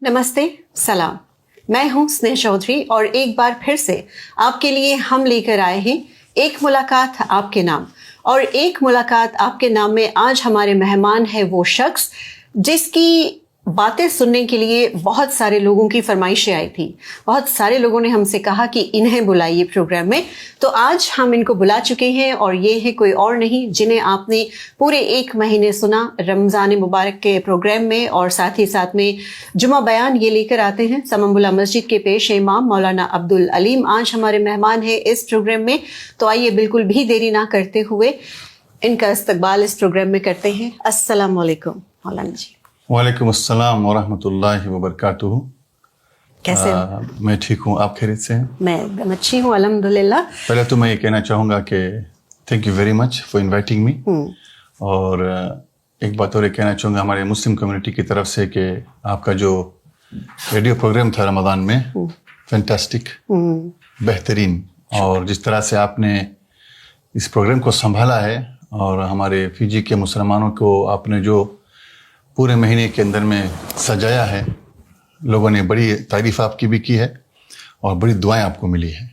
नमस्ते, सलाम। मैं हूं स्नेह चौधरी और एक बार फिर से आपके लिए हम लेकर आए हैं एक मुलाकात आपके नाम। और एक मुलाकात आपके नाम में आज हमारे मेहमान है वो शख्स जिसकी बातें सुनने के लिए बहुत सारे लोगों की फरमाइशें आई थी। बहुत सारे लोगों ने हमसे कहा कि इन्हें बुलाइए प्रोग्राम में, तो आज हम इनको बुला चुके हैं और ये है कोई और नहीं जिन्हें आपने पूरे एक महीने सुना रमज़ान मुबारक के प्रोग्राम में, और साथ ही साथ में जुमा बयान ये लेकर आते हैं समम्बुला मस्जिद के पेश इमाम मौलाना अब्दुल अलीम। आज हमारे मेहमान हैं इस प्रोग्राम में, तो आइए बिल्कुल भी देरी ना करते हुए इनका इस्तकबाल इस प्रोग्राम में करते हैं। अस्सलाम वालेकुम मौलाना जी। वालेकुम अस्सलाम वरहमतुल्लाहि वबरकातुहू। कैसे मैं ठीक हूँ, आप खैरियत से हैं? मैं एकदम अच्छी हूँ अल्हम्दुलिल्लाह। पहले तो मैं ये कहना चाहूँगा कि thank you very much for inviting me, और एक बात और ये कहना चाहूँगा हमारे मुस्लिम कम्युनिटी की तरफ से कि आपका जो रेडियो प्रोग्राम था रमज़ान में फैंटास्टिक, बेहतरीन, और जिस तरह से आपने इस प्रोग्राम को संभाला है और हमारे फिजी के मुसलमानों को आपने जो पूरे महीने के अंदर में सजाया है, लोगों ने बड़ी तारीफ आपकी भी की है और बड़ी दुआएं आपको मिली है।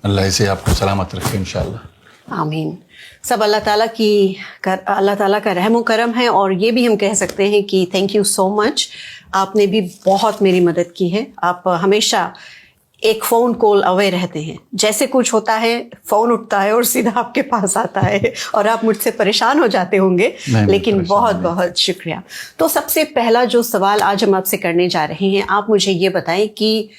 अल्लाह इसे आपको सलामत रखे इंशाअल्लाह। आमीन। सब अल्लाह ताला का रहम करम है, और ये भी हम कह सकते हैं कि थैंक यू सो मच। आपने भी बहुत मेरी मदद की है। आप हमेशा एक फ़ोन कॉल अवे रहते हैं, जैसे कुछ होता है फ़ोन उठता है और सीधा आपके पास आता है, और आप मुझसे परेशान हो जाते होंगे, लेकिन बहुत बहुत शुक्रिया। तो सबसे पहला जो सवाल आज हम आपसे करने जा रहे हैं, आप मुझे ये बताएं कि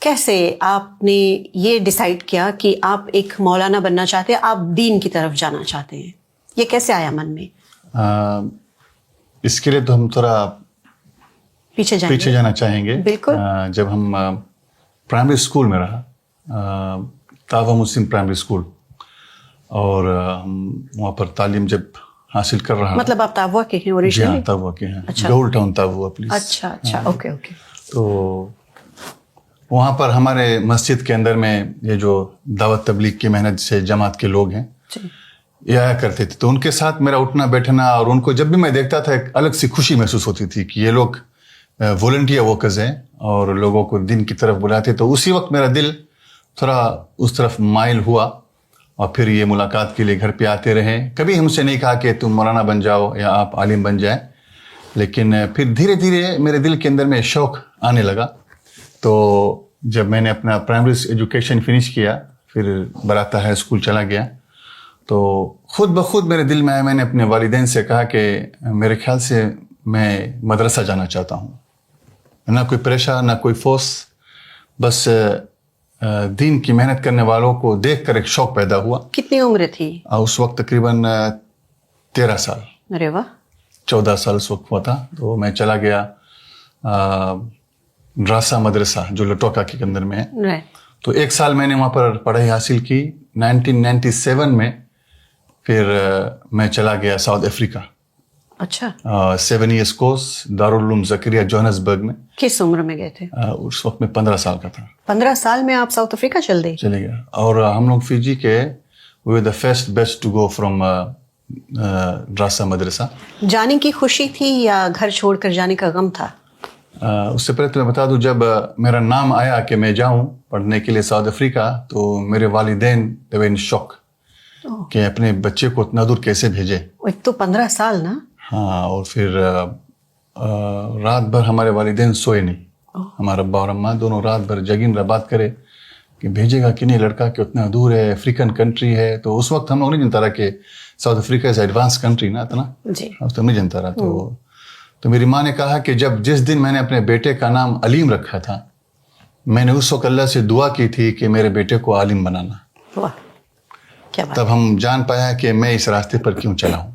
कैसे आपने ये डिसाइड किया कि आप एक मौलाना बनना चाहते हैं, आप दीन की तरफ जाना चाहते हैं, ये कैसे आया मन में? इसके लिए तो हम थोड़ा पीछे जाना चाहेंगे। बिल्कुल। जब हम प्राइमरी स्कूल में रहा, तावा मुस्लिम प्राइमरी स्कूल, और हम वहाँ पर तालीम जब हासिल कर रहा। मतलब आप तावा के हैं ओरिजिनली? हाँ, तावा के हैं। अच्छा। गौल टाउन तावा प्लीज। अच्छा, ओके। तो वहाँ पर हमारे मस्जिद के अंदर में ये जो दावत तबलीग की मेहनत से जमात के लोग हैं ये आया करते थे, तो उनके साथ मेरा उठना बैठना, और उनको जब भी मैं देखता था एक अलग सी खुशी महसूस होती थी कि ये लोग वॉलंटियर वर्कर्स हैं और लोगों को दिन की तरफ बुलाते। तो उसी वक्त मेरा दिल थोड़ा उस तरफ माइल हुआ, और फिर ये मुलाकात के लिए घर पे आते रहे। कभी हमसे नहीं कहा कि तुम मौलाना बन जाओ या आप आलिम बन जाए, लेकिन फिर धीरे धीरे मेरे दिल के अंदर में शौक़ आने लगा। तो जब मैंने अपना प्राइमरी एजुकेशन फिनिश किया, फिर बराता हाई स्कूल चला गया, तो खुद ब खुद मेरे दिल में आया, मैंने अपने वालिदैन से कहा कि मेरे ख्याल से मैं मदरसा जाना चाहता हूँ। ना कोई प्रेशर, ना कोई फोर्स, बस दीन की मेहनत करने वालों को देखकर एक शौक पैदा हुआ। कितनी उम्र थी उस वक्त? तकरीबन 13 साल। अरे वाह। 14 साल उस वक्त हुआ था। तो मैं चला गया ड्रासा मदरसा जो लटोका के अंदर में है। तो एक साल मैंने वहाँ पर पढ़ाई हासिल की। 1997 में फिर मैं चला गया साउथ अफ्रीका। अच्छा। 7 years course Darul Uloom Zakaria Johannesburg में। किस उम्र में गए थे? उस वक्त में 15 साल का था। 15 साल में आप साउथ अफ्रीका चले गया। और हम लोग फिजी के we were the first best to go from Drasa मदरसा। जाने की खुशी थी या घर छोड़कर जाने का गम था? उससे पहले तो मैं बता दूं, जब मेरा नाम आया कि मैं जाऊं पढ़ने के लिए साउथ अफ्रीका, तो मेरे वालिदैन दे वर इन शॉक कि अपने बच्चे को इतना दूर कैसे भेजे। एक तो 15 साल ना। हाँ, और फिर रात भर हमारे वालिदैन सोए नहीं। हमारा अब्बा और अम्मा दोनों रात भर जगिन बात करे कि भेजेगा कि नहीं लड़का, कि उतना दूर है, अफ्रीकन कंट्री है। तो उस वक्त हम लोग नहीं जानता रहा कि south Africa is advance country ना, इतना तो नहीं जानता रहा। तो मेरी माँ ने कहा कि जिस दिन मैंने अपने बेटे का नाम अलीम रखा था, मैंने उस वक्त अल्लाह से दुआ की थी कि मेरे बेटे को आलिम बनाना। वाह, क्या बात। तब हम जान पाया कि मैं इस रास्ते पर क्यों चला हूँ।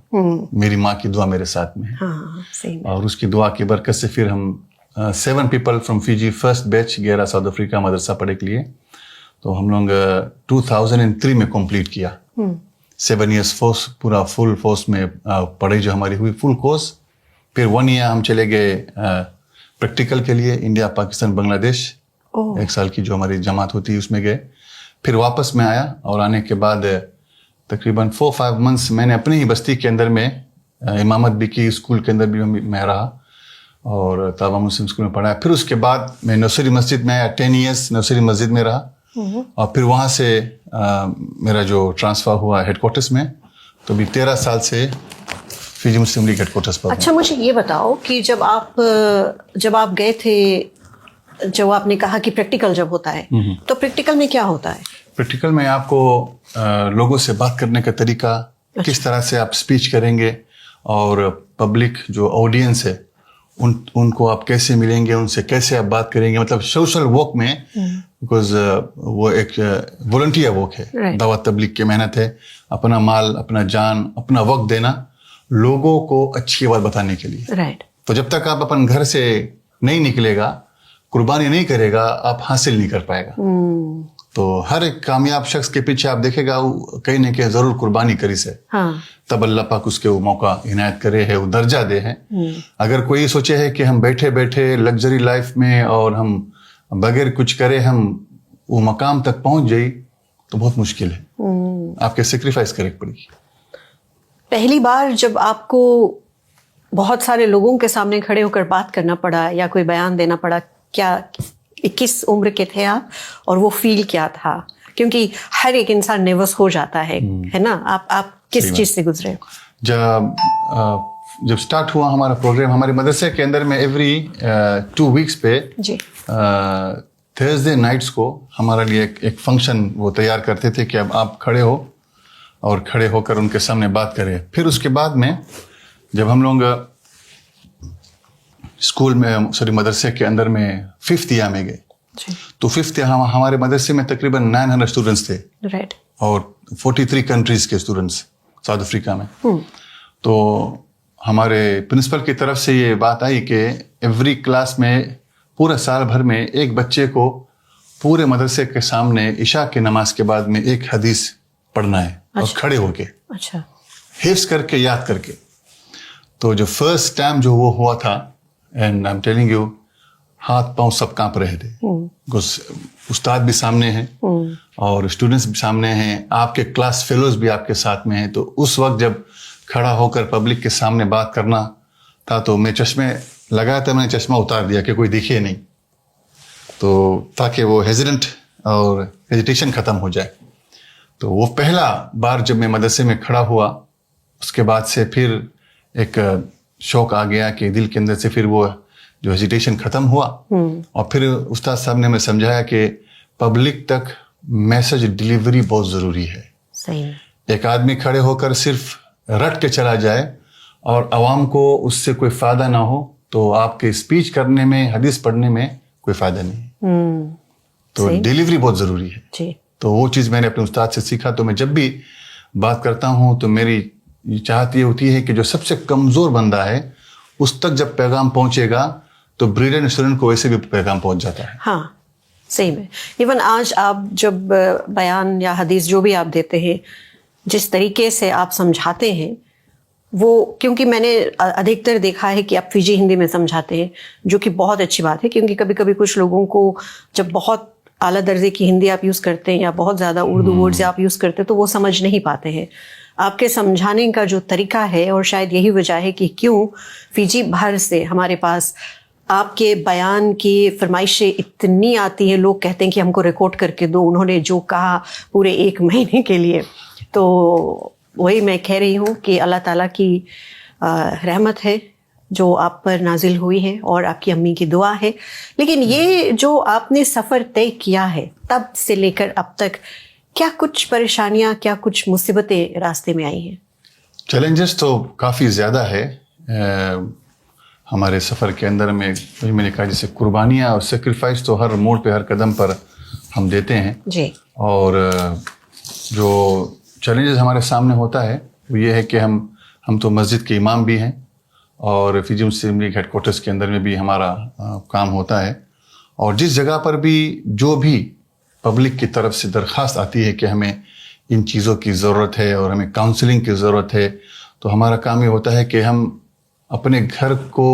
मेरी माँ की दुआ मेरे साथ में है। हाँ, सही। और उसकी दुआ की बरकत से फिर हम 7 people from Fiji first batch गया साउथ अफ्रीका मदरसा पढ़ने के लिए। तो हम लोग 2003 में कंप्लीट किया। 7 years फोर्स, पूरा फुल फोर्स में पढ़ाई जो हमारी हुई फुल कोर्स। फिर 1 year हम चले गए प्रैक्टिकल के लिए, इंडिया पाकिस्तान बांग्लादेश 1 साल की जो हमारी जमात होती है उसमें गए। फिर वापस में आया, और आने के बाद तकरीबन 4-5 months मैंने अपनी ही बस्ती के अंदर में इमामत भी की, स्कूल के अंदर भी मैं रहा। اور طابہ مسلم اسکول میں پڑھا. پھر اس کے بعد میں نوسری مسجد میں آیا, 10 ایئرس نوسری مسجد میں رہا, اور پھر وہاں سے میرا جو ٹرانسفر ہوا ہیڈ کوارٹرس میں, تو ابھی 13 سال سے فیجی مسلم لیگ ہیڈ کوارٹرس پر. اچھا, مجھے یہ بتاؤ کہ جب آپ گئے تھے, جو آپ نے کہا کہ پریکٹیکل جب ہوتا ہے, تو پریکٹیکل میں کیا ہوتا ہے؟ پریکٹیکل میں آپ کو لوگوں سے بات کرنے کا طریقہ, کس طرح سے آپ اسپیچ کریں گے, اور پبلک جو آڈینس ہے ان کو آپ کیسے ملیں گے, ان سے کیسے آپ بات کریں گے, مطلب سوشل ورک میں, بیکاز وہ ایک والنٹیئر ورک ہے, دعوت تبلیغ کی محنت ہے, اپنا مال, اپنا جان, اپنا وقت دینا لوگوں کو اچھی بات بتانے کے لیے. تو جب تک آپ اپنے گھر سے نہیں نکلے گا, قربانی نہیں کرے گا, آپ حاصل نہیں کر پائے گا. تو ہر ایک کامیاب شخص کے پیچھے آپ دیکھے گا کہیں نہ کہیں ضرور قربانی کری سے, تب اللہ پاک اس کے وہ موقع عنایت کرے ہے, وہ درجہ دے ہے. اگر کوئی سوچے ہے کہ ہم بیٹھے بیٹھے لگژری لائف میں اور ہم بغیر کچھ کرے ہم وہ مقام تک پہنچ جائے, تو بہت مشکل ہے. آپ کے سیکریفائس کرے پڑے گی. پہلی بار جب آپ کو بہت سارے لوگوں کے سامنے کھڑے ہو کر بات کرنا پڑا یا کوئی بیان دینا پڑا, کیا 21 عمر کے تھے آپ, اور وہ فیل کیا تھا؟ کیونکہ ہر ایک انسان نروس ہو جاتا ہے نا. آپ کس چیز سے گزرے؟ جب سٹارٹ ہوا ہمارا پروگرام, ہمارے مدرسے کے اندر میں ایوری 2 ویکس پہ تھرسڈے نائٹس کو ہمارے لیے ایک فنکشن وہ تیار کرتے تھے کہ اب آپ کھڑے ہو اور کھڑے ہو کر ان کے سامنے بات کریں. پھر اس کے بعد میں جب ہم لوگ اسکول میں مدرسے کے اندر میں 5th ایئر میں گئے, تو 5th ایئر ہمارے مدرسے میں تقریباً 900 اسٹوڈنٹس تھے, اور 43 کنٹریز کے اسٹوڈنٹس ساؤتھ افریقہ میں. تو ہمارے پرنسپل کی طرف سے یہ بات آئی کہ ایوری کلاس میں پورے سال بھر میں ایک بچے کو پورے مدرسے کے سامنے عشاء کی نماز کے بعد میں ایک حدیث پڑھنا ہے, اور کھڑے ہو کے حفظ کر کے, یاد کر کے. تو جو فرسٹ ٹائم جو وہ ہوا تھا, and I am telling you, ہاتھ پاؤں سب کانپ رہے تھے. استاد بھی سامنے ہیں اور اسٹوڈنٹس بھی سامنے ہیں, آپ کے کلاس فیلوز بھی آپ کے ساتھ میں ہیں. تو اس وقت جب کھڑا ہو کر پبلک کے سامنے بات کرنا تھا, تو میں چشمے لگایا تھا, میں نے چشمہ اتار دیا کہ کوئی دکھے نہیں, تو تاکہ وہ ہیزیٹیشن ختم ہو جائے. تو وہ پہلا بار جب میں مدرسے میں کھڑا ہوا, اس کے بعد سے پھر ایک شوق آ گیا کہ دل کے اندر سے پھر وہ جو ہیزیٹیشن ختم ہوا. اور پھر استاد صاحب نے ہمیں سمجھایا کہ پبلک تک میسج ڈلیوری بہت ضروری ہے. ایک آدمی کھڑے ہو کر صرف رٹ کے چلا جائے اور عوام کو اس سے کوئی فائدہ نہ ہو, تو آپ کے اسپیچ کرنے میں, حدیث پڑھنے میں کوئی فائدہ نہیں. تو ڈلیوری بہت ضروری ہے. تو وہ چیز میں نے اپنے استاد سے سیکھا. تو میں جب بھی بات کرتا ہوں تو میری چاہت یہ ہوتی ہے کہ جو سب سے کمزور بندہ ہے اس تک جب پیغام پہنچے گا تو بریلینٹ اسٹوڈنٹ کو ویسے بھی پیغام پہنچ جاتا ہے. ہاں صحیح میں. ایون آج آپ جب بیان یا حدیث جو بھی آپ دیتے ہیں, جس طریقے سے آپ سمجھاتے ہیں, وہ کیونکہ میں نے ادھکتر دیکھا ہے کہ آپ فیجی ہندی میں سمجھاتے ہیں, جو کہ بہت اچھی بات ہے. کیونکہ کبھی کبھی کچھ لوگوں کو جب بہت اعلیٰ درجے کی ہندی آپ یوز کرتے ہیں یا بہت زیادہ اردو ورڈز آپ یوز کرتے ہیں تو وہ سمجھ نہیں پاتے ہیں. آپ کے سمجھانے کا جو طریقہ ہے, اور شاید یہی وجہ ہے کہ کیوں فیجی بھر سے ہمارے پاس آپ کے بیان کی فرمائشیں اتنی آتی ہیں. لوگ کہتے ہیں کہ ہم کو ریکارڈ کر کے دو, انہوں نے جو کہا پورے 1 مہینے کے لیے. تو وہی میں کہہ رہی ہوں کہ اللہ تعالیٰ کی رحمت ہے جو آپ پر نازل ہوئی ہے, اور آپ کی امی کی دعا ہے. لیکن یہ جو آپ نے سفر طے کیا ہے تب سے لے کر اب تک, کیا کچھ پریشانیاں, کیا کچھ مصیبتیں راستے میں آئی ہیں؟ چیلنجز تو کافی زیادہ ہے ہمارے سفر کے اندر میں. میں نے کہا جیسے قربانیاں اور سیکریفائس تو ہر موڑ پہ, ہر قدم پر ہم دیتے ہیں. جی. اور جو چیلنجز ہمارے سامنے ہوتا ہے وہ یہ ہے کہ ہم تو مسجد کے امام بھی ہیں, اور فیجی مسلم لیگ ہیڈ کوارٹرس کے اندر میں بھی ہمارا کام ہوتا ہے. اور جس جگہ پر بھی جو بھی پبلک کی طرف سے درخواست آتی ہے کہ ہمیں ان چیزوں کی ضرورت ہے اور ہمیں کاؤنسلنگ کی ضرورت ہے, تو ہمارا کام یہ ہوتا ہے کہ ہم اپنے گھر کو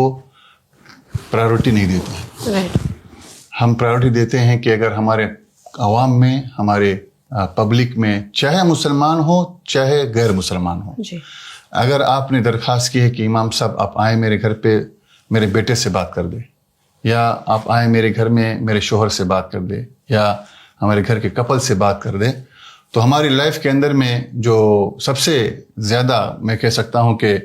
پرائیورٹی نہیں دیتے ہیں. ہم پرائیورٹی دیتے ہیں کہ اگر ہمارے عوام میں, ہمارے پبلک میں, چاہے مسلمان ہو چاہے غیر مسلمان ہو, اگر آپ نے درخواست کی ہے کہ امام صاحب آپ آئیں میرے گھر پہ मेरे बेटे से बात कर दे, या आप आए मेरे घर में मेरे शोहर से बात कर दे, या हमारे घर के कपल से बात कर दे, तो हमारी लाइफ के अंदर में जो सबसे ज़्यादा मैं कह सकता हूँ कि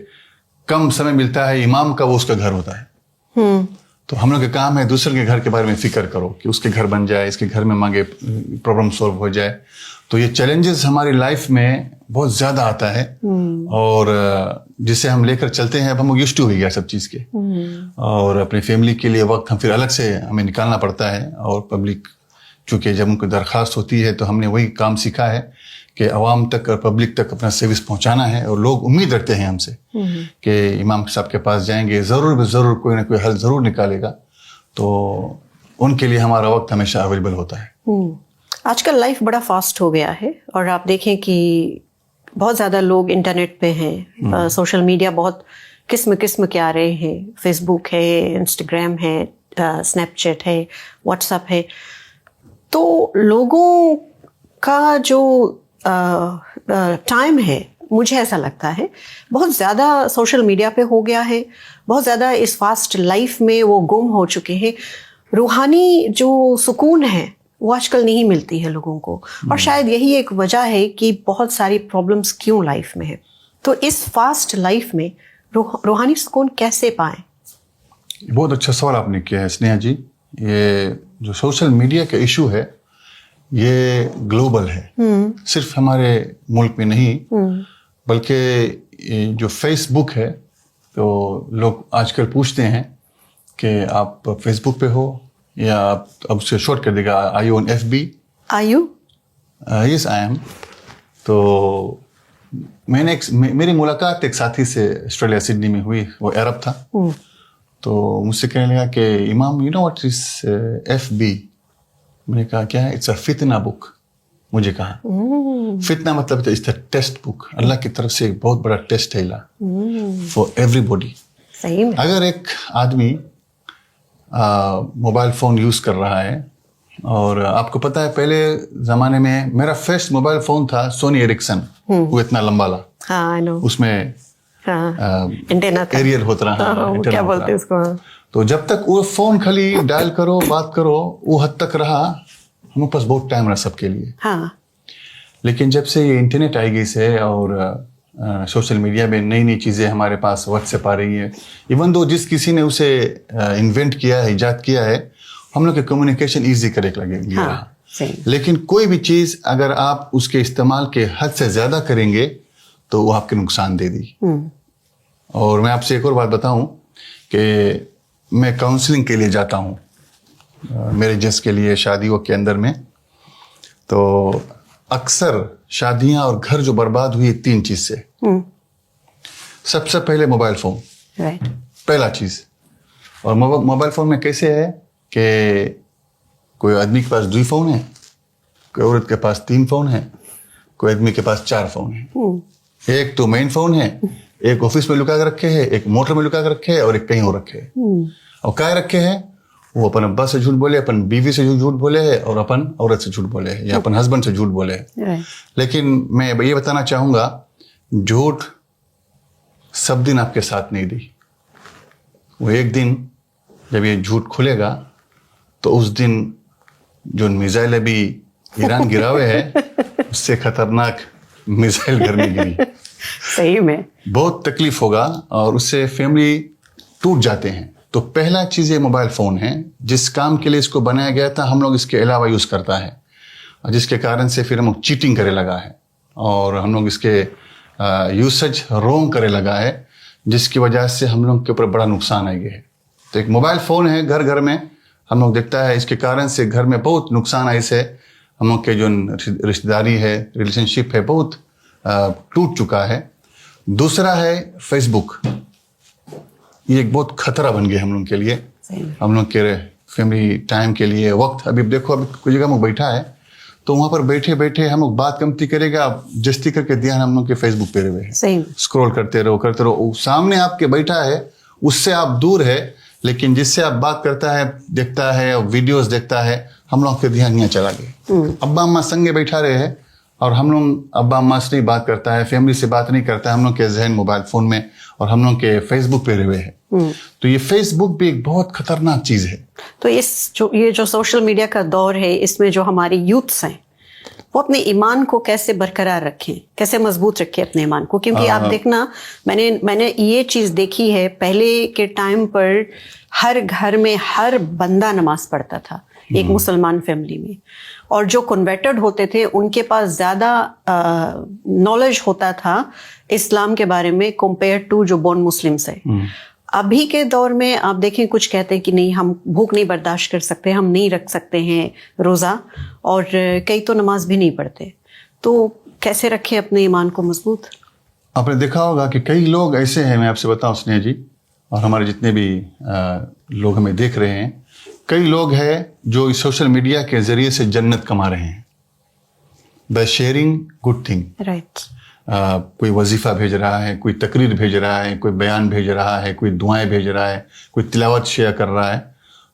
कम समय मिलता है इमाम का, वो उसका घर होता है। तो हम लोग का काम है दूसरे के घर के बारे में फिक्र करो कि उसके घर बन जाए, इसके घर में मांगे प्रॉब्लम सॉल्व हो जाए। तो ये चैलेंजेस हमारी लाइफ में बहुत ज़्यादा आता है, और जिसे हम लेकर चलते हैं। अब हम यूज्ड टू हो गया सब चीज़ के, और अपनी फैमिली के लिए वक्त हम फिर अलग से हमें निकालना पड़ता है। और पब्लिक चूँकि जब उनको दरख्वास्त होती है तो हमने वही काम सीखा है कि आवाम तक और पब्लिक तक अपना सर्विस पहुंचाना है। और लोग उम्मीद रखते हैं हमसे कि इमाम साहब के पास जाएंगे, ज़रूर कोई ना कोई हल ज़रूर निकालेगा। तो उनके लिए हमारा वक्त हमेशा अवेलेबल होता है। आजकल लाइफ बड़ा फास्ट हो गया है, और आप देखें कि बहुत ज़्यादा लोग इंटरनेट पे हैं, सोशल मीडिया बहुत किस्म के आ रहे हैं। फेसबुक है, इंस्टाग्राम है, स्नैपचैट है, व्हाट्सएप है। तो लोगों का जो टाइम है, मुझे ऐसा लगता है बहुत ज़्यादा सोशल मीडिया पे हो गया है, बहुत ज़्यादा इस फास्ट लाइफ में वो गुम हो चुके हैं। रूहानी जो सुकून है वो आजकल नहीं मिलती है लोगों को, और शायद यही एक वजह है कि बहुत सारी प्रॉब्लम्स क्यों लाइफ में है। तो इस फास्ट लाइफ में रूहानी सुकून कैसे पाएं? बहुत अच्छा सवाल आपने किया है स्नेहा जी। ये जो सोशल मीडिया का इशू है ये ग्लोबल है, सिर्फ हमारे मुल्क में नहीं, बल्कि जो फेसबुक है, तो लोग आजकल पूछते हैं कि आप फेसबुक पे हो, या आप अब उसे शॉर्ट कर देगा, I you on FB? Are you? Yes I am. तो मेरी मुलाकात एक साथी से ऑस्ट्रेलिया सिडनी में हुई, वो अरब था। तो मुझसे कहने लगा कि इमाम you know what is FB? मैंने कहा क्या है? इट्स अ फितना बुक। मुझे कहा फितना मतलब इट्स द टेस्ट बुक, अल्लाह की तरफ से एक बहुत बड़ा टेस्ट है फॉर एवरीबॉडी। सही में। अगर एक आदमी मोबाइल फ़ोन यूज़ कर रहा है, और आपको पता है पहले ज़माने में मेरा फर्स्ट मोबाइल फ़ोन था सोनी एरिक्सन, वो इतना लंबा ला, हाँ, I know. उसमें एंटेना था, एरियल होता रहा, वो क्या बोलते हैं उसको। तो जब तक वो फ़ोन खाली डायल करो, बात करो, वो हद तक रहा। हमारे पास बहुत टाइम रहा सबके लिए। हाँ। लेकिन जब से ये इंटरनेट आई गई से, और सोशल मीडिया में नई नई चीज़ें हमारे पास व्हाट्सएप आ रही है, इवन दो जिस किसी ने उसे इन्वेंट किया है, ईजाद किया है, हम लोग के कम्युनिकेशन ईजी करे लगे। हाँ, लेकिन कोई भी चीज़ अगर आप उसके इस्तेमाल के हद से ज़्यादा करेंगे तो वो आपके नुकसान दे दी। और मैं आपसे एक और बात बताऊं कि मैं काउंसलिंग के लिए जाता हूं मेरे जज के लिए शादियों के अंदर में। तो अक्सर शादियां और घर जो बर्बाद हुई 3 चीज़ से। सबसे पहले मोबाइल फ़ोन, पहला चीज़। और मोबाइल फ़ोन में कैसे है कि कोई आदमी के पास 2 फ़ोन है, कोई औरत के पास 3 फ़ोन है, कोई आदमी के पास 4 फ़ोन है। एक तो मेन फ़ोन है, एक ऑफिस में लुका के रखे है, एक मोटर में लुका के रखे है, और एक कहीं और रखे है। और क्या रखे हैं? वो अपन अब्बा से झूठ बोले, अपन बीवी से झूठ बोले है, और अपन औरत से झूठ बोले है, या अपन हस्बैंड से झूठ बोले है। लेकिन मैं ये बताना चाहूँगा, झूठ सब दिन आपके साथ नहीं दी। वो एक दिन जब ये झूठ खुलेगा तो उस दिन जो मिसाइल अभी ईरान गिरा हुए है उससे खतरनाक मिसाइल घर में गिरी। सही में बहुत तकलीफ होगा, और उससे फैमिली टूट जाते हैं। तो पहला चीज़ ये मोबाइल फ़ोन है, जिस काम के लिए इसको बनाया गया था हम लोग इसके अलावा यूज़ करता है, और जिसके कारण से फिर हम लोग चीटिंग करे लगा है, और हम लोग इसके यूसेज रोंग करे लगा है, जिसकी वजह से हम लोग के ऊपर बड़ा नुकसान आ गया है। तो एक मोबाइल फ़ोन है घर घर में, हम लोग देखता है इसके कारण से घर में बहुत नुकसान आए से हम लोग के जो रिश्तेदारी है, रिलेशनशिप है, बहुत टूट चुका है। दूसरा है फेसबुक। ये एक बहुत खतरा बन गया हम लोग के लिए, हम लोग के फैमिली टाइम के लिए वक्त। अभी देखो, अभी कोई जगह में बैठा है तो वहां पर बैठे बैठे हम लोग बात कमती करेगा, जस्ती करके ध्यान हम लोग के फेसबुक पे रहे हैं, स्क्रॉल करते रहो। सामने आपके बैठा है, उससे आप दूर है, लेकिन जिससे आप बात करता है, देखता है, वीडियोस देखता है, हम लोग के ध्यान यहाँ चला गया। अब्बा अम्मा संगे बैठा रहे हैं, اور ہم لوگ ابا اماں سے نہیں بات کرتا ہے, فیملی سے بات نہیں کرتا ہے, ہم لوگ کے ذہن موبائل فون میں اور ہم لوگ کے فیس بک پہ ہوئے ہیں. تو یہ فیس بک بھی ایک بہت خطرناک چیز ہے. تو یہ جو سوشل میڈیا کا دور ہے, اس میں جو ہمارے یوتھس ہیں وہ اپنے ایمان کو کیسے برقرار رکھیں, کیسے مضبوط رکھیں اپنے ایمان کو؟ کیونکہ آپ دیکھنا, میں نے یہ چیز دیکھی ہے, پہلے کے ٹائم پر ہر گھر میں ہر بندہ نماز پڑھتا تھا ایک مسلمان فیملی میں, اور جو کنورٹڈ ہوتے تھے ان کے پاس زیادہ نالج ہوتا تھا اسلام کے بارے میں کمپیئر ٹو جو بورن مسلمس ہے. ابھی کے دور میں آپ دیکھیں کچھ کہتے ہیں کہ نہیں, ہم بھوک نہیں برداشت کر سکتے, ہم نہیں رکھ سکتے ہیں روزہ, اور کئی تو نماز بھی نہیں پڑھتے. تو کیسے رکھیں اپنے ایمان کو مضبوط؟ آپ نے دیکھا ہوگا کہ کئی لوگ ایسے ہیں, میں آپ سے بتاؤں سنیہ جی, اور ہمارے جتنے بھی لوگ ہمیں دیکھ رہے ہیں, کئی لوگ ہیں جو اس سوشل میڈیا کے ذریعے سے جنت کما رہے ہیں by sharing good thing. Right. کوئی وظیفہ بھیج رہا ہے, کوئی تقریر بھیج رہا ہے, کوئی بیان بھیج رہا ہے, کوئی دعائیں بھیج رہا ہے, کوئی تلاوت شیئر کر رہا ہے,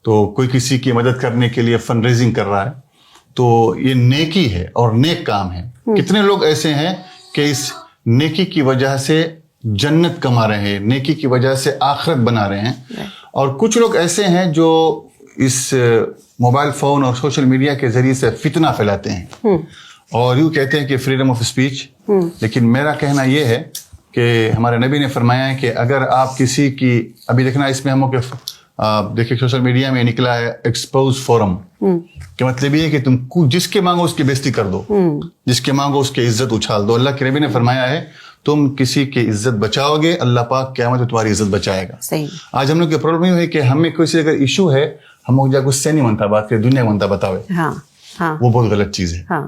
تو کوئی کسی کی مدد کرنے کے لیے فنڈ ریزنگ کر رہا ہے. تو یہ نیکی ہے اور نیک کام ہے. کتنے لوگ ایسے ہیں کہ اس نیکی کی وجہ سے جنت کما رہے ہیں, نیکی کی وجہ سے آخرت بنا رہے ہیں. اور کچھ لوگ ایسے ہیں جو اس موبائل فون اور سوشل میڈیا کے ذریعے سے فتنہ پھیلاتے ہیں اور یوں کہتے ہیں کہ فریڈم آف اسپیچ. لیکن میرا کہنا یہ ہے کہ ہمارے نبی نے فرمایا ہے کہ اگر آپ کسی کی, ابھی دیکھنا اس میں ہم دیکھیں سوشل میڈیا میں نکلا ہے ایکسپوز فورم, کہ مطلب یہ ہے کہ تم جس کے مانگو اس کی بےزتی کر دو, جس کے مانگو اس کی عزت اچھال دو. اللہ کے نبی نے فرمایا ہے تم کسی کی عزت بچاؤ گے, اللہ پاک قیامت میں تمہاری عزت بچائے گا. آج ہم لوگ کی پرابلم یہ ہے کہ ہمیں کوئی اگر ایشو ہے, ہم لوگ جا اس سے نہیں منتا بات کریں, دنیا منتا بتاوے, وہ بہت غلط چیز ہے.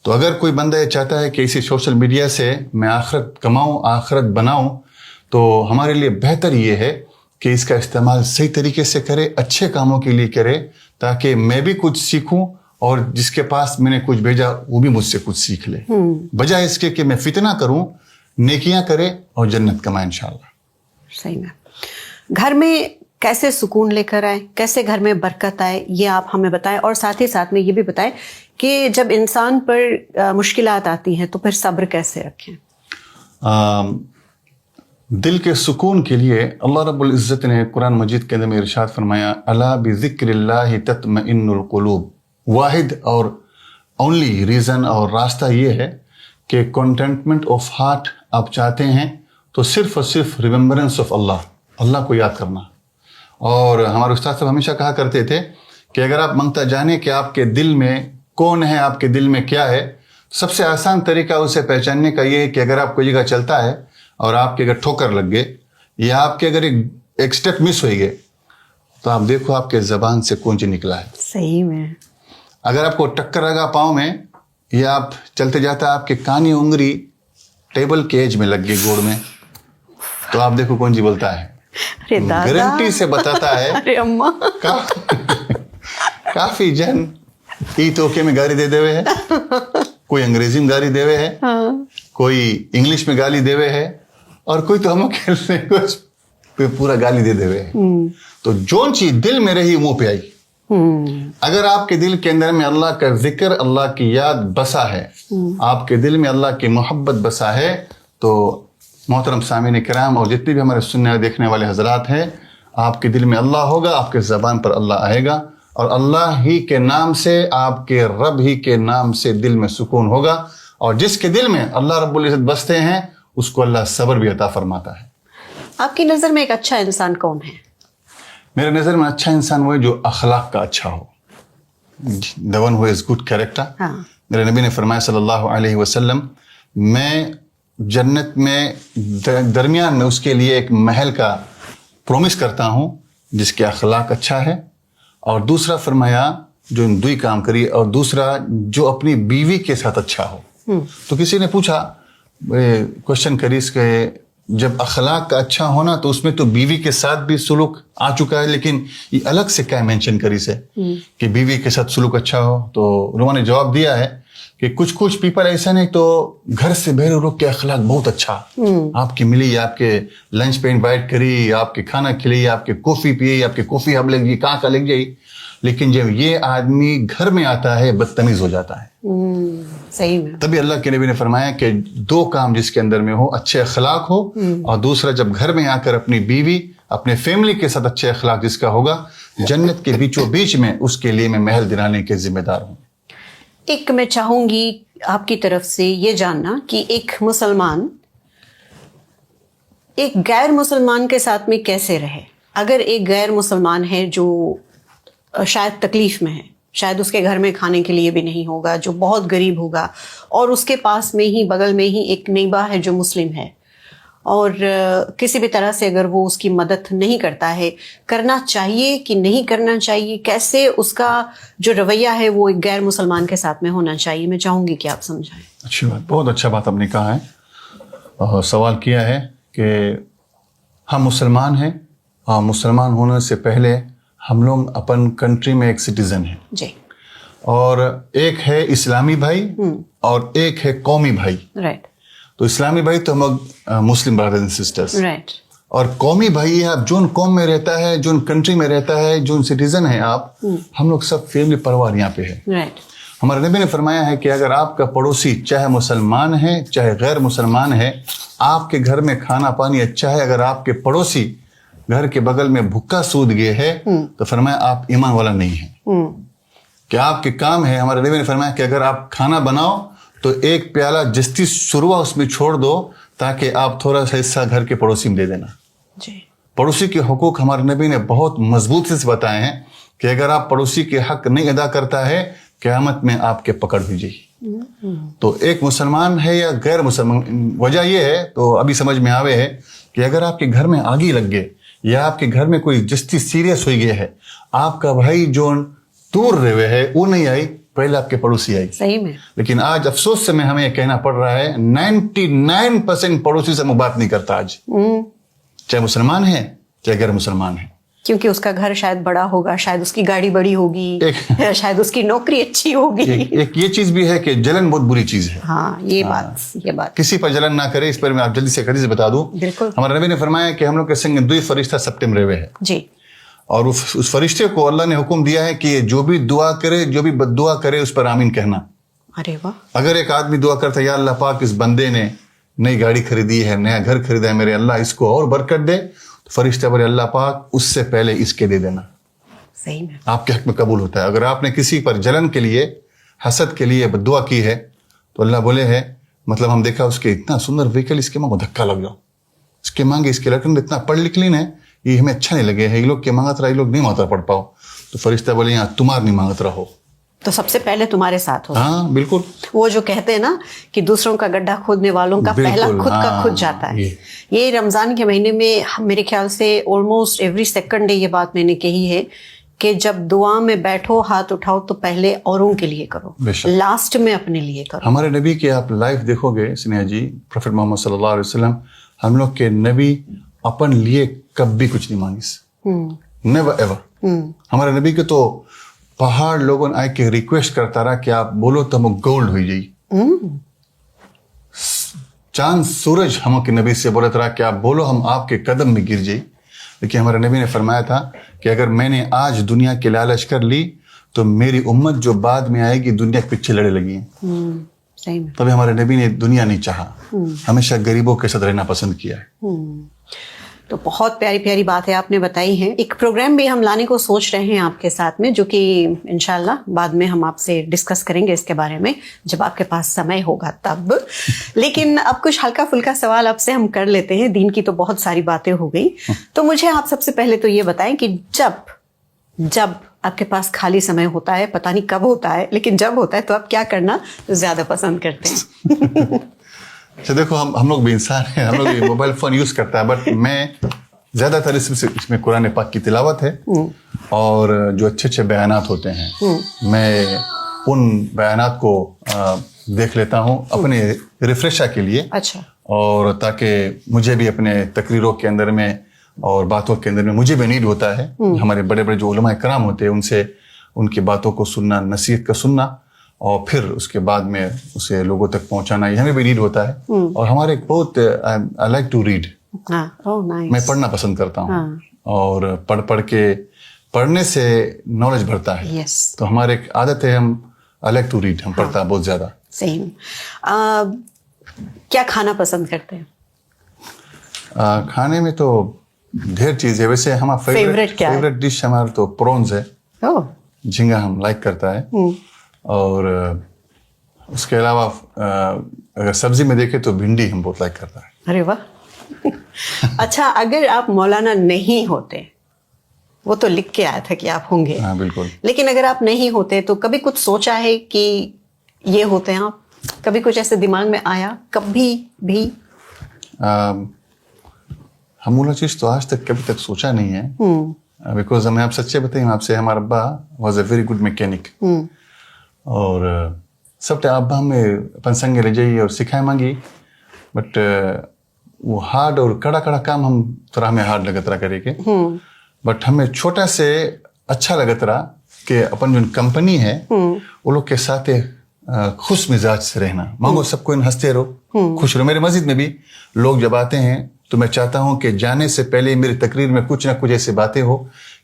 تو اگر کوئی بندہ یہ چاہتا ہے کہ اسی سوشل میڈیا سے میں آخرت کماؤں, آخرت بناؤں, تو ہمارے لیے بہتر یہ ہے کہ اس کا استعمال صحیح طریقے سے کرے, اچھے کاموں کے لیے کرے, تاکہ میں بھی کچھ سیکھوں اور جس کے پاس میں نے کچھ بھیجا وہ بھی مجھ سے کچھ سیکھ لے, بجائے اس کے کہ میں فتنہ کروں, نیکیاں کرے اور جنت کمائے انشاءاللہ. صحیح میں گھر میں کیسے سکون لے کر آئے, کیسے گھر میں برکت آئے, یہ آپ ہمیں بتائیں. اور ساتھ ہی ساتھ میں یہ بھی بتائیں کہ جب انسان پر مشکلات آتی ہیں تو پھر صبر کیسے رکھیں؟ دل کے سکون کے لیے اللہ رب العزت نے قرآن مجید کے اندر میں ارشاد فرمایا, الا بذکر اللہ تطمئن القلوب. واحد اور اونلی ریزن اور راستہ یہ ہے کہ کنٹینٹمنٹ آف ہارٹ آپ چاہتے ہیں تو صرف اور صرف ریممبرنس آف اللہ, اللہ کو یاد کرنا. اور ہمارے استاد صاحب ہمیشہ کہا کرتے تھے کہ اگر آپ منگتا جانے کہ آپ کے دل میں کون ہے, آپ کے دل میں کیا ہے, سب سے آسان طریقہ اسے پہچاننے کا یہ ہے کہ اگر آپ کوئی جگہ چلتا ہے اور آپ کے اگر ٹھوکر لگ گئے یا آپ کے اگر ایک سٹیپ مس ہوئی گئے, تو آپ دیکھو آپ کے زبان سے کون چیز نکلا ہے. صحیح میں اگر آپ کو ٹکر لگا پاؤں میں, یا آپ چلتے جاتا آپ کے کانی انگری ٹیبل کے ایج میں لگ گئی گوڑ میں, تو آپ دیکھو کون جی بولتا ہے. گارنٹی سے بتاتا ہے کافی جن ای توکے میں گالی دے ہوئے ہے, کوئی انگریزی میں گالی دے ہوئے ہے, کوئی انگلش میں گالی دے ہوئے ہے, اور کوئی تو ہم کھیلنے کوئی پورا گالی دے ہوئے ہے. تو جون چیز دل میں رہی منہ پہ آئی. اگر آپ کے دل کے اندر میں اللہ کا ذکر, اللہ کی یاد بسا ہے, آپ کے دل میں اللہ کی محبت بسا ہے, تو محترم سامعین کرام اور جتنے بھی ہمارے سننے دیکھنے والے حضرات ہیں, آپ کے دل میں اللہ ہوگا, آپ کے زبان پر اللہ آئے گا, اور اللہ ہی کے نام سے, آپ کے رب ہی کے نام سے دل میں سکون ہوگا. اور جس کے دل میں اللہ رب العزت بستے ہیں اس کو اللہ صبر بھی عطا فرماتا ہے. آپ کی نظر میں ایک اچھا انسان کون ہے؟ میرے نظر میں اچھا انسان وہ ہے جو اخلاق کا اچھا ہو, the one who has good character. میرے نبی نے فرمایا صلی اللہ علیہ وسلم, میں جنت میں درمیان میں اس کے لیے ایک محل کا پرومس کرتا ہوں جس کے اخلاق اچھا ہے, اور دوسرا فرمایا جو ان دوئی کام کری, اور دوسرا جو اپنی بیوی کے ساتھ اچھا ہو. تو کسی نے پوچھا, کوشچن کری اس کے, جب اخلاق کا اچھا ہونا تو اس میں تو بیوی کے ساتھ بھی سلوک آ چکا ہے, لیکن یہ الگ سے کیا مینشن کری سے کہ بیوی کے ساتھ سلوک اچھا ہو؟ تو انہوں نے جواب دیا ہے کہ کچھ پیپل ایسا نہیں تو گھر سے بہر روک کے اخلاق بہت اچھا, آپ کی ملی, آپ کے لنچ پہ انوائٹ کری, آپ کے کھانا کھلی, آپ کے کافی پیے, آپ کے کافی اب لگ گئی, کہاں کا لگ جائی, لیکن جب یہ آدمی گھر میں آتا ہے بدتمیز ہو جاتا ہے. صحیح میں. تبھی اللہ کے نبی نے فرمایا کہ 2 کام جس کے اندر میں ہو، اچھے اخلاق ہو، اور دوسرا جب گھر میں آ کر اپنی بیوی اپنے فیملی کے ساتھ اچھے اخلاق جس کا ہوگا، جنت کے بیچوں بیچ میں اس کے لیے میں محل دلانے کے ذمہ دار ہوں. ایک میں چاہوں گی آپ کی طرف سے یہ جاننا کہ ایک مسلمان ایک غیر مسلمان کے ساتھ میں کیسے رہے. اگر ایک غیر مسلمان ہے جو شاید تکلیف میں ہے، شاید اس کے گھر میں کھانے کے لیے بھی نہیں ہوگا، جو بہت غریب ہوگا، اور اس کے پاس میں ہی بغل میں ہی ایک نیبا ہے جو مسلم ہے، اور کسی بھی طرح سے اگر وہ اس کی مدد نہیں کرتا ہے، کرنا چاہیے کہ نہیں کرنا چاہیے، کیسے اس کا جو رویہ ہے وہ ایک غیر مسلمان کے ساتھ میں ہونا چاہیے، میں چاہوں گی کہ آپ سمجھائیں. اچھی بات، بہت اچھا بات آپ نے کہا ہے. اور سوال کیا ہے کہ ہم مسلمان ہیں، اور مسلمان ہونے سے پہلے ہم لوگ اپن کنٹری میں ایک سٹیزن ہیں جی، اور ایک ہے اسلامی بھائی اور ایک ہے قومی بھائی. رائٹ. تو اسلامی بھائی تو ہم لوگ مسلم برادرز اینڈ سسٹرز، رائٹ. اور قومی بھائی آپ جون قوم میں رہتا ہے، جون کنٹری میں رہتا ہے، جون سٹیزن ہیں آپ، ہم لوگ سب فیملی پروار یہاں پہ ہے. رائٹ. ہمارے نبی نے فرمایا ہے کہ اگر آپ کا پڑوسی چاہے مسلمان ہے چاہے غیر مسلمان ہے، آپ کے گھر میں کھانا پانی اچھا ہے، اگر آپ کے پڑوسی گھر کے بغل میں بھوکا سود گئے ہے تو فرمایا آپ ایمان والا نہیں ہیں. کہ آپ کے کام ہے، ہمارے نبی نے فرمایا کہ اگر آپ کھانا بناؤ تو ایک پیالہ جستی شروع اس میں چھوڑ دو تاکہ آپ تھوڑا سا حصہ گھر کے پڑوسی میں دے دینا. جی. پڑوسی کے حقوق ہمارے نبی نے بہت مضبوط سے بتائے ہیں کہ اگر آپ پڑوسی کے حق نہیں ادا کرتا ہے، قیامت میں آپ کے پکڑ ہوئی جائے. تو ایک مسلمان ہے یا غیر مسلمان، وجہ یہ ہے تو ابھی سمجھ میں آوے ہے کہ اگر آپ کے گھر میں آگی لگ گئے یا آپ کے گھر میں کوئی جستی سیریس ہوئی گیا ہے، آپ کا بھائی جو دور رہے ہے وہ نہیں آئی، پہلے آپ کے پڑوسی آئی. صحیح میں. لیکن آج افسوس سے میں ہمیں یہ کہنا پڑ رہا ہے 99% پڑوسی سے میں بات نہیں کرتا آج، چاہے مسلمان ہے چاہے غیر مسلمان ہے. کیونکہ اس کا گھر شاید بڑا ہوگا، شاید اس کی گاڑی بڑی ہوگی، شاید اس کی نوکری اچھی ہوگی. ایک یہ چیز بھی ہے کہ جلن بہت بری چیز ہے. ہاں، یہ بات کسی پر جلن نہ کرے، اس پر میں آپ جلدی سے حدیث بتا دوں. بالکل. ہمارے نبی نے فرمایا کہ ہم لوگ کے سنگ 2 فرشتہ سپٹم رہے ہے. جی. اور اس فرشتے کو اللہ نے حکم دیا ہے کہ جو بھی دعا کرے، جو بھی بد دعا کرے، اس پر آمین کہنا. ارے واہ. اگر ایک آدمی دعا کرتا ہے یا اللہ پاک اس بندے نے نئی گاڑی خریدی ہے، نیا گھر خریدا ہے، میرے اللہ اس کو اور برکت دے، تو فرشتہ بولے اللہ پاک اس سے پہلے اس کے دے دینا. صحیح میں. آپ کے حق میں قبول ہوتا ہے. اگر آپ نے کسی پر جلن کے لیے، حسد کے لیے بد دعا کی ہے تو اللہ بولے ہے، مطلب ہم دیکھا اس کے اتنا سندر ویکل، اس کے ماں کو دھکا لگ جاؤ، اس کے مانگے، اس کے لڑکن اتنا پڑھ لکھ لین ہے، یہ ہمیں اچھا نہیں لگے ہے، یہ لوگ کے مانگت رہا، یہ لوگ نہیں مانگتا پڑھ پاؤ، تو فرشتہ بولے یہاں تمہار نہیں مانگت رہو، تو سب سے پہلے تمہارے ساتھ ہو. ہاں بالکل. وہ جو کہتے ہیں نا کہ دوسروں کا گڈھا کھودنے والوں کا پہلا خود کا کھد جاتا ہے. یہ رمضان کے مہینے میں میرے خیال سے آلموسٹ ایوری سیکنڈ ڈے یہ بات میں نے کہی ہے کہ جب دعا میں بیٹھو، ہاتھ اٹھاؤ تو پہلے اوروں کے لیے کرو، لاسٹ میں اپنے لیے کرو. ہمارے نبی کی آپ لائف دیکھو گے سنیہا جی، پروفیٹ محمد صلی اللہ علیہ وسلم، ہم لوگ کے نبی اپن لیے کبھی کچھ نہیں مانگیس، نیور ایور. ہمارے نبی کے تو پہاڑ لوگوں آئے کے ریکویسٹ کرتا رہا کہ آپ بولو تو ہم گولڈ ہوئی جائی. چاند سورج ہم کے نبی سے بولتا رہا کہ آپ بولو ہم آپ کے قدم میں گر جائی. لیکن ہمارے نبی نے فرمایا تھا کہ اگر میں نے آج دنیا کی لالچ کر لی تو میری امت جو بعد میں آئے گی دنیا کے پیچھے لڑے لگی ہیں. تبھی ہمارے نبی نے دنیا نہیں چاہا، ہمیشہ غریبوں کے ساتھ رہنا پسند کیا ہے. تو بہت پیاری پیاری بات ہے آپ نے بتائی ہے. ایک پروگرام بھی ہم لانے کو سوچ رہے ہیں آپ کے ساتھ میں، جو کہ انشاءاللہ بعد میں ہم آپ سے ڈسکس کریں گے اس کے بارے میں جب آپ کے پاس سمے ہوگا تب. لیکن اب کچھ ہلکا پھلکا سوال آپ سے ہم کر لیتے ہیں. دین کی تو بہت ساری باتیں ہو گئی، تو مجھے آپ سب سے پہلے تو یہ بتائیں کہ جب آپ کے پاس خالی سمے ہوتا ہے، پتہ نہیں کب ہوتا ہے لیکن جب ہوتا ہے، تو آپ کیا کرنا زیادہ پسند کرتے ہیں؟ اچھا دیکھو، ہم لوگ بھی انسان ہیں، ہم لوگ بھی موبائل فون یوز کرتا ہے، بٹ میں زیادہ تر اس میں قرآن پاک کی تلاوت ہے اور جو اچھے اچھے بیانات ہوتے ہیں میں ان بیانات کو دیکھ لیتا ہوں اپنے ریفریشر کے لیے. اچھا. اور تاکہ مجھے بھی اپنے تقریروں کے اندر میں اور باتوں کے اندر میں مجھے بھی نیڈ ہوتا ہے. ہمارے بڑے بڑے جو علماء کرام ہوتے ہیں ان سے ان کی باتوں کو سننا، نصیحت کا سننا، اور پھر اس کے بعد میں اسے لوگوں تک پہنچانا، یہ ہمیں بھی نیڈ ہوتا ہے. اور ہمارے بہت آئی لائک ٹو ریڈ، میں پڑھنا پسند کرتا ہوں. اور پڑھ کے पढ़ने से नॉलेज बढ़ता है. Yes. तो हमारे एक आदत है, हम आई लाइक टू रीड, हम पढ़ता है बहुत ज्यादा. सेम. क्या खाना पसंद करते हैं? खाने में तो ढेर चीज है. वैसे हमारा फेवरेट डिश हमारा तो प्रॉन्स है. झींगा हम लाइक करता है. और उसके अलावा अगर सब्जी में देखे तो भिंडी हम बहुत लाइक करता है. अरे वाह. अच्छा, अगर आप मौलाना नहीं होते, वो तो लिख के आया था कि आप होंगे. हाँ बिल्कुल. लेकिन अगर आप नहीं होते तो कभी कुछ सोचा है कि ये होते हैं आप? कभी कुछ ऐसे दिमाग में आया कभी भी? हम चीज तो आज तक कभी तक सोचा नहीं है. बिकॉज हमें आप सच्चे बताइए आपसे, हमारा अब्बा was a very good mechanic. और सब टाइम अब्बा हमें अपन संगे ले जाइए और सिखाए मांगी. बट वो हार्ड और कड़ा काम हम थोड़ा हमें हार्ड लगत रहा करे के. बट हमें छोटा से अच्छा लगत रहा कि अपन जो कंपनी है वो लोग के साथ खुश मिजाज से रहना. मांगो सबको हंसते रहो, खुश रहो. मेरे मस्जिद में भी लोग जब आते हैं तो मैं चाहता हूं कि जाने से पहले मेरी तकरीर में कुछ ना कुछ ऐसी बातें हो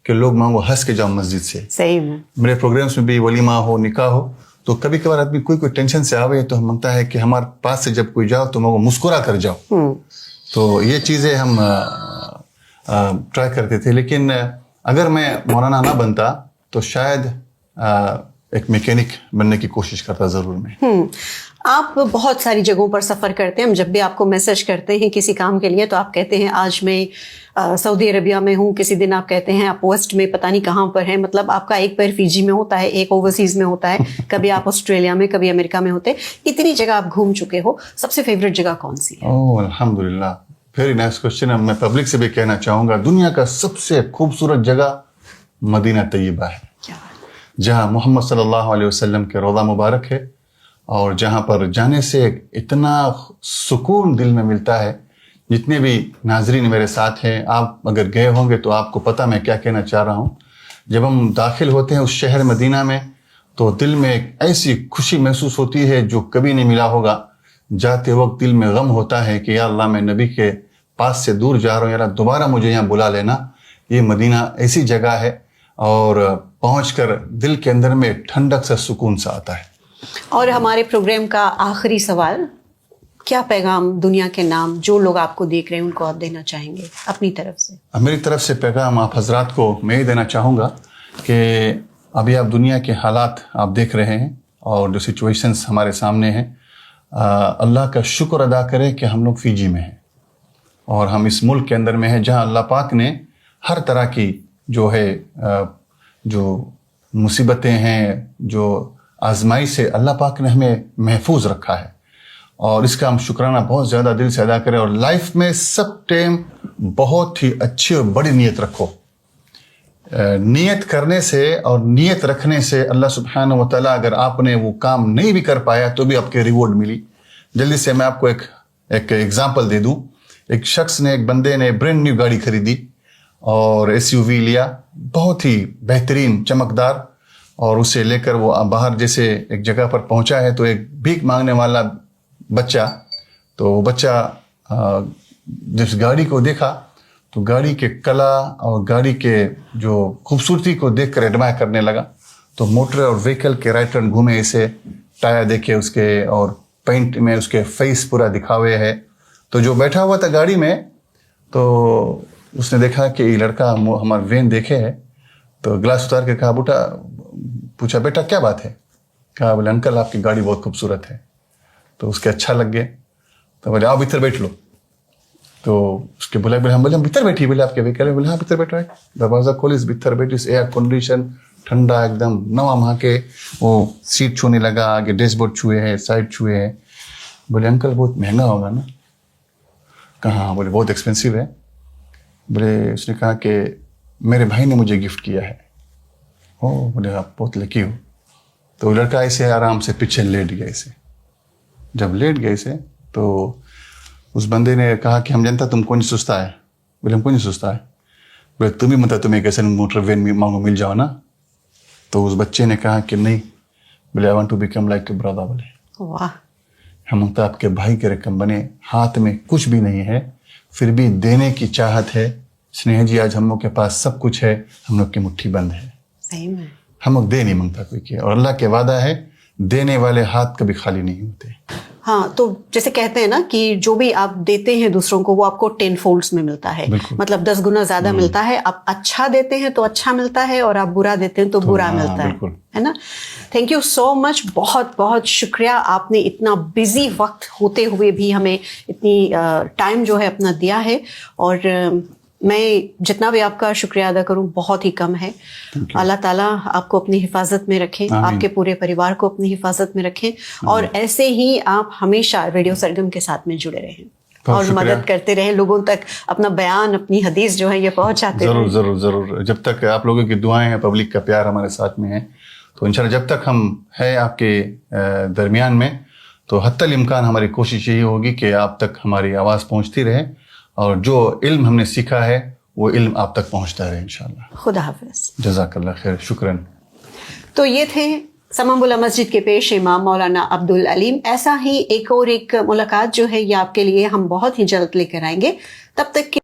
कि लोग मांगो हंस के जाओ मस्जिद से. सही में मेरे प्रोग्राम्स में भी वलीमा हो, निकाह हो, तो कभी कभार आदमी कोई टेंशन से आवे तो हम मांगता है कि हमारे पास से जब कोई जाओ तो मांगो मुस्कुरा कर जाओ. तो ये चीजें हम ट्राई करते थे. लेकिन अगर मैं मौलाना ना बनता तो शायद एक मैकेनिक बनने की कोशिश करता जरूर मैं. आप बहुत सारी जगहों पर सफ़र करते हैं. हम जब भी आपको मैसेज करते हैं किसी काम के लिए तो आप कहते हैं आज मैं सऊदी अरबिया में हूँ, किसी दिन आप कहते हैं आप वेस्ट में पता नहीं कहाँ पर हैं. मतलब आपका एक पैर फीजी में होता है, एक ओवरसीज में होता है, कभी आप ऑस्ट्रेलिया में, कभी अमेरिका में होते. इतनी जगह आप घूम चुके हो, सबसे फेवरेट जगह कौन सी है? ओह अल्हम्दुलिल्लाह, वेरी नाइस क्वेश्चन. मैं पब्लिक से भी कहना चाहूँगा, दुनिया का सबसे खूबसूरत जगह मदीना तैयबा है, जहाँ मोहम्मद सल्लल्लाहु अलैहि वसल्लम के रोज़ा मुबारक है. और जहाँ पर जाने से इतना सुकून दिल में मिलता है. जितने भी नाजरीन मेरे साथ हैं, आप अगर गए होंगे तो आपको पता मैं क्या कहना चाह रहा हूँ. जब हम दाखिल होते हैं उस शहर मदीना में तो दिल में एक ऐसी खुशी महसूस होती है जो कभी नहीं मिला होगा. जाते वक्त दिल में गम होता है कि या अल्लाह, मैं नबी के पास से दूर जा रहा हूँ, यार दोबारा मुझे यहाँ बुला लेना. ये मदीना ऐसी जगह है और पहुँचकर दिल के अंदर में ठंडक सा सुकून सा आता है. और हमारे प्रोग्राम का आखिरी सवाल, क्या पैगाम दुनिया के नाम जो लोग आपको देख रहे हैं उनको आप देना चाहेंगे अपनी तरफ से? मेरी तरफ से पैगाम आप हजरात को मैं ही देना चाहूँगा कि अभी आप दुनिया के हालात आप देख रहे हैं और जो सिचुएशंस हमारे सामने हैं, अल्लाह का शुक्र अदा करें कि हम लोग फिजी में हैं और हम इस मुल्क के अंदर में हैं जहाँ अल्लाह पाक ने हर तरह की जो है जो मुसीबतें हैं, जो आजमाई से अल्लाह पाक ने हमें महफूज रखा है. और इसका हम शुक्राना बहुत ज़्यादा दिल से अदा करें. और लाइफ में सब टाइम बहुत ही अच्छी और बड़ी नीयत रखो. नियत करने से और नियत रखने से अल्लाह सुब्हानहू व तआला अगर आपने वो काम नहीं भी कर पाया तो भी आपके रिवॉर्ड मिली. जल्दी से मैं आपको एक एग्जाम्पल दे दूं. एक शख्स ने, एक बंदे ने ब्रांड न्यू गाड़ी खरीदी और SUV लिया, बहुत ही बेहतरीन चमकदार. और उसे लेकर वो बाहर जैसे एक जगह पर पहुंचा है तो एक भीख मांगने वाला बच्चा, तो वो बच्चा जिस गाड़ी को देखा तो गाड़ी के कला और गाड़ी के जो खूबसूरती को देखकर एडमायर करने लगा. तो मोटर और व्हीकल के राइट टर्न घूमे, इसे टायर देखे उसके और पेंट में उसके फेस पूरा दिखावे है. तो जो बैठा हुआ था गाड़ी में तो उसने देखा कि ये लड़का हमारा वैन देखे है. तो ग्लास उतार के कहा, पूछा बेटा क्या बात है? कहा, बोले अंकल आपकी गाड़ी बहुत खूबसूरत है. तो उसके अच्छा लग गए. तो बोले आप इधर बैठ लो. तो उसके बोले हम भीतर बैठी. बोले आपके व्हीकल में? बोले हाँ भीतर बैठो. दरवाजा खोलिस, भीतर बैठी. एयर कंडीशन ठंडा एकदम नवा वहाँ के. वो सीट छूने लगा, आगे डैशबोर्ड छुए है, साइड छुए है. बोले अंकल बहुत महंगा होगा ना? कहा, बोले बहुत एक्सपेंसिव है. बोले, उसने कहा कि मेरे भाई ने मुझे गिफ्ट किया है. ओह, बोले आप बहुत लकी हो. तो लड़का ऐसे आराम से पीछे लेट गया. ऐसे जब लेट गए से तो उस बंदे ने कहा कि हम जानता तुमको नहीं सुस्ता है. बोले हमको नहीं सुस्ता है. बोले तुम ही मतलब तुम्हें कैसे मोटर वैन में मांगो मिल जाओ ना. तो उस बच्चे ने कहा कि नहीं. बोले I want to become like your brother. बोले वाह, हम तो आपके भाई के रकम बने, हाथ में कुछ भी नहीं है फिर भी देने की चाहत है, स्नेहा जी, आज हम लोग के पास सब कुछ है, हम लोग की मुट्ठी बंद है, सही में हम लोग दे नहीं मांगता कोई के, और अल्लाह के वादा है देने वाले हाथ कभी खाली नहीं होते। हाँ, तो जैसे कहते हैं ना कि जो भी आप देते हैं दूसरों को वो आपको 10 फोल्ड्स में मिलता है, मतलब 10 गुना ज्यादा मिलता है। आप अच्छा देते हैं तो अच्छा मिलता है, और आप बुरा देते हैं तो बुरा मिलता है ना। थैंक यू सो मच, बहुत बहुत शुक्रिया, आपने इतना बिजी वक्त होते हुए भी हमें इतनी टाइम जो है अपना दिया है, और मैं जितना भी आपका शुक्रिया अदा करूं बहुत ही कम है। अल्लाह ताला आपको अपनी हिफाजत में रखें, आपके पूरे परिवार को अपनी हिफाजत में रखें, और ऐसे ही आप हमेशा रेडियो सरगम के साथ में जुड़े रहें और मदद करते रहें, लोगों तक अपना बयान, अपनी हदीस जो है ये पहुंचाते रहें। जरूर जरूर जरूर, जब तक आप लोगों की दुआएं हैं, पब्लिक का प्यार हमारे साथ में है, तो इंशाल्लाह जब तक हम है आपके दरमियान में, तो हत्तल इम्कान हमारी कोशिश यही होगी कि आप तक हमारी आवाज़ पहुंचती रहे, और जो इल्म हमने सीखा है वो इल्म आप तक पहुंचता रहे इंशाल्लाह। खुदा हाफिज। जज़ाकल्लाह खैर, शुक्रन। तो ये थे समामुल्ला मस्जिद के पेश इमाम मौलाना अब्दुल अलीम। ऐसा ही एक और एक मुलाकात जो है ये आपके लिए हम बहुत ही जल्द लेकर आएंगे। तब तक